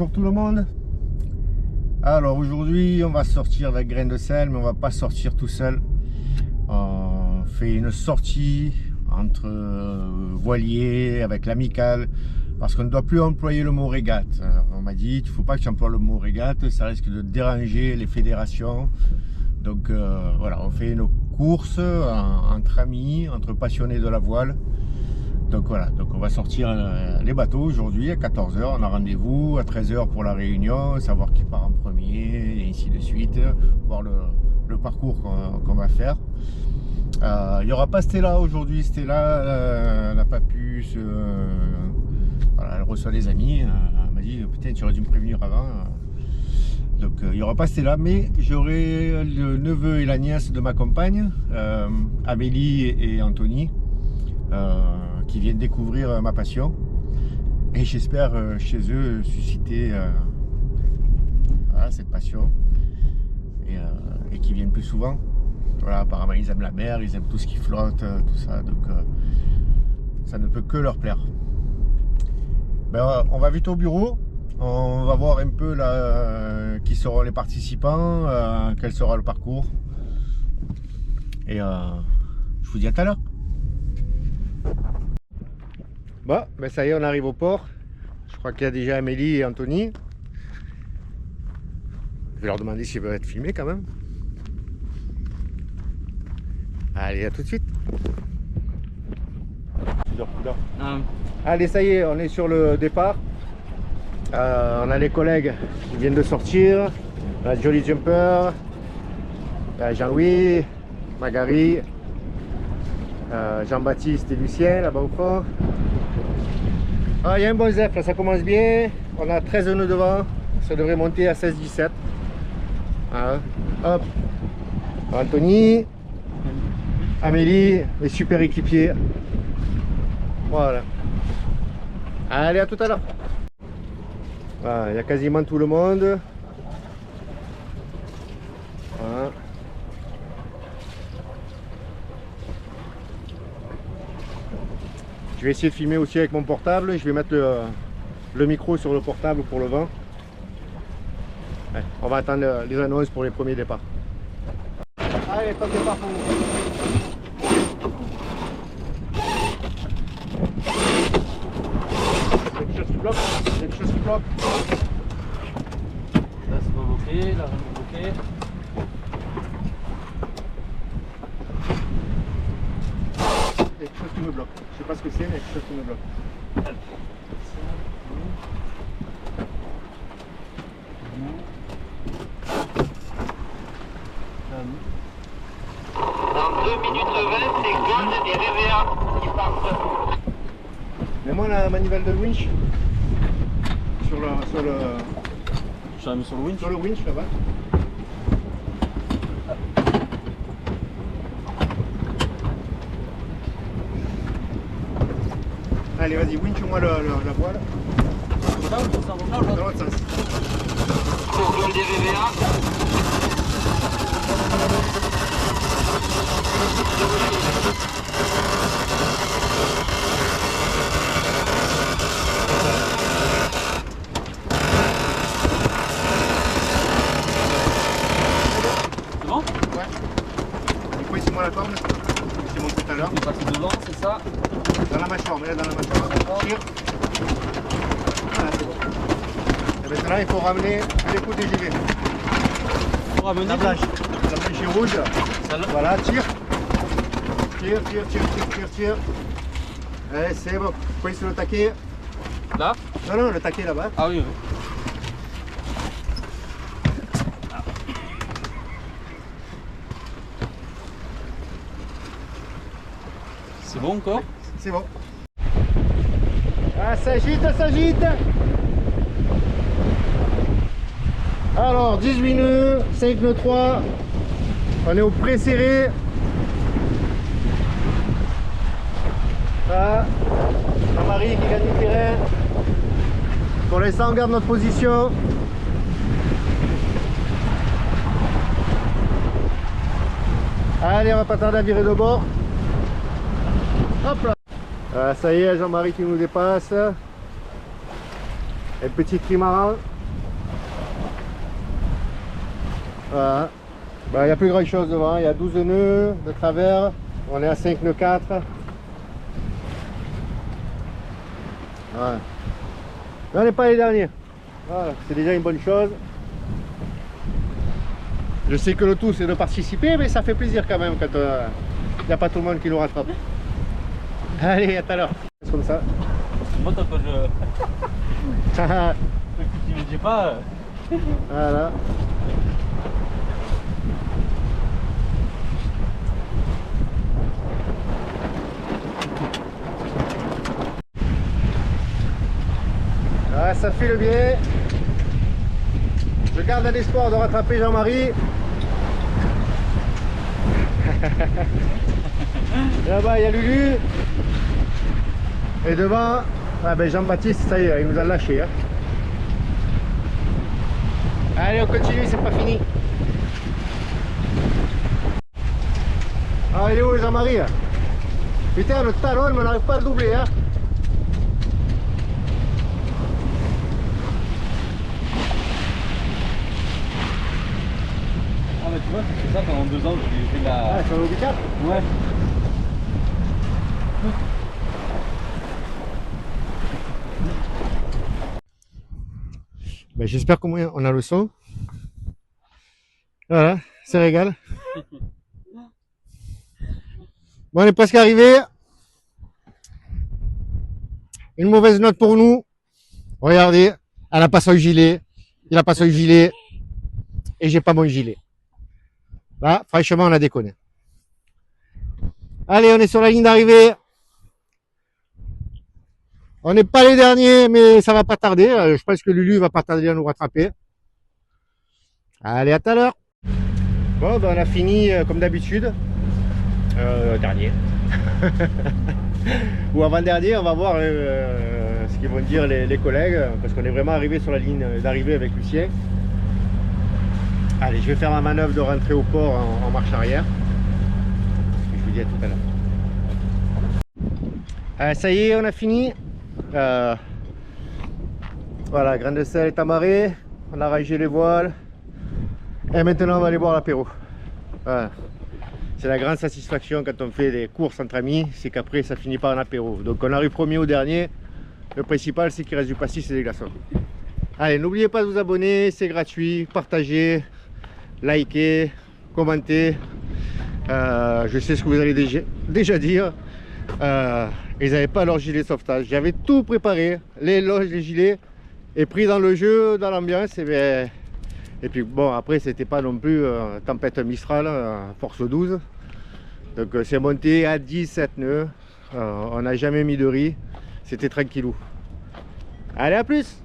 bonjour tout le monde. Alors aujourd'hui on va sortir avec Grain de Sel, mais on va pas sortir tout seul. On fait une sortie entre voiliers avec l'amicale parce qu'on ne doit plus employer le mot régate. On m'a dit il ne faut pas que tu emploies le mot régate, ça risque de déranger les fédérations. Donc voilà, on fait une course entre amis, entre passionnés de la voile. Donc voilà, donc on va sortir les bateaux aujourd'hui à 14 h. On a rendez-vous à 13 h pour la réunion, savoir qui part en premier et ainsi de suite, voir le parcours qu'on va faire. Il n'y aura pas Stella aujourd'hui. Stella n'a pas pu voilà, elle reçoit des amis. Elle m'a dit putain, tu aurais dû me prévenir avant. Donc il n'y aura pas Stella, mais j'aurai le neveu et la nièce de ma compagne, Amélie et Anthony, qui viennent découvrir ma passion. Et j'espère chez eux susciter voilà, cette passion et qui viennent plus souvent. Voilà, apparemment ils aiment la mer, ils aiment tout ce qui flotte, tout ça, donc ça ne peut que leur plaire. Ben, on va vite au bureau, on va voir un peu là, qui seront les participants, quel sera le parcours. Et je vous dis à tout à l'heure. Bon, ben ça y est, on arrive au port. Je crois qu'il y a déjà Amélie et Anthony. Je vais leur demander s'ils veulent être filmés quand même. Allez, à tout de suite. Allez, ça y est, on est sur le départ. On a les collègues qui viennent de sortir. On a Jolly Jumper, Jean-Louis, Magari, Jean-Baptiste et Lucien là-bas au fond. Ah, il y a un bon zef, là ça commence bien. On a 13 nœuds devant, ça devrait monter à 16-17. Voilà. Hop, Anthony, Amélie, les super équipiers. Voilà. Allez, à tout à l'heure. Voilà, il y a quasiment tout le monde. Voilà. Je vais essayer de filmer aussi avec mon portable. Je vais mettre le micro sur le portable pour le vent. Ouais, on va attendre les annonces pour les premiers départs. Allez, top départ pour vous. Quelque chose qui bloque. Quelque chose qui bloque. Là c'est pas bloqué, là c'est bloqué. Quelque chose qui me bloque. Je sais pas ce que c'est, mais quelque chose qui me bloque. 2 minutes 20, c'est Gold et RVA qui partent. Mets-moi la manivelle de winch sur le Je l'ai mis sur le winch. sur le winch là-bas. Allez, vas-y, winch-moi la voile. Ça, ça va là, Dans l'autre sens. Pour Gold et RVA. C'est bon? Ouais. Du coup, ici, moi la corde. C'est mon tout à l'heure. Il est parti devant, c'est ça? Dans la mâchoire, mets-la dans la mâchoire. Tire. Voilà, c'est bon. Et maintenant, il faut ramener les coups DGV. Pour ramener La blanche est rouge. celle-là. Voilà, tire. Tire, tire, tire, tire, tire, tire. Allez, c'est bon. Point sur le taquet. Là? Non, non, le taquet là-bas. Ah oui, oui. C'est bon encore? C'est bon. Ah, ça agite, ça agite. Alors, 18 nœuds, 5 nœuds 3. On est au pré-serré. Ah, Jean-Marie qui gagne du terrain. Pour l'instant, on garde notre position. Allez, on va pas tarder à virer de bord. Hop là. Ça y est, Jean-Marie qui nous dépasse. Un petit trimaran. Voilà. Il n'y a plus grand chose devant, il y a 12 nœuds de travers, on est à 5 nœuds 4. Voilà. Mais on n'est pas les derniers. Voilà, c'est déjà une bonne chose. Je sais que le tout c'est de participer, mais ça fait plaisir quand même quand il n'y a pas tout le monde qui nous rattrape. Allez, à tout à l'heure. C'est comme ça. Moi, tant que je ne dis pas. Voilà. Ah, ça file bien. Je garde l'espoir de rattraper Jean-Marie. Là-bas, il y a Lulu. Et devant, ah ben Jean-Baptiste, ça y est, il nous a lâché. Hein. Allez, on continue, c'est pas fini. Ah, il est où Jean-Marie? Putain, le talon, mais on n'arrive pas à le doubler. Hein. Ah, mais tu vois, c'est ça pendant 2 ans que j'ai fait la. Ah, sur le Obi4? Ouais. Ben, j'espère qu'au moins on a le son. Voilà, c'est régal. Bon, on est presque arrivé. Une mauvaise note pour nous. Regardez, elle a pas son gilet. Il a pas son gilet. Et j'ai pas mon gilet. Là, franchement, on a déconné. Allez, on est sur la ligne d'arrivée. On n'est pas les derniers, mais ça va pas tarder. Je pense que Lulu va pas tarder à nous rattraper. Allez, à tout à l'heure. Bon, ben, on a fini comme d'habitude. Dernier. Ou avant-dernier, on va voir ce qu'ils vont dire les collègues. Parce qu'on est vraiment arrivé sur la ligne d'arrivée avec Lucien. Allez, je vais faire ma manœuvre de rentrer au port en marche arrière. Je vous dis à tout à l'heure. Ça y est, on a fini. Voilà, grain de sel est amarré. On a rangé les voiles. Et maintenant, on va aller boire l'apéro. Voilà. C'est la grande satisfaction quand on fait des courses entre amis, c'est qu'après, ça finit par un apéro. Donc, on arrive premier ou dernier. Le principal, c'est qu'il reste du pastis et des glaçons. Allez, n'oubliez pas de vous abonner, c'est gratuit. Partagez, likez, commentez. Je sais ce que vous allez déjà dire. Ils n'avaient pas leur gilet de sauvetage. J'avais tout préparé, les loges, les gilets, et pris dans le jeu, dans l'ambiance. Et puis bon, après, c'était pas non plus tempête Mistral, force 12. Donc c'est monté à 17 nœuds. On n'a jamais mis de riz. C'était tranquillou. Allez, à plus!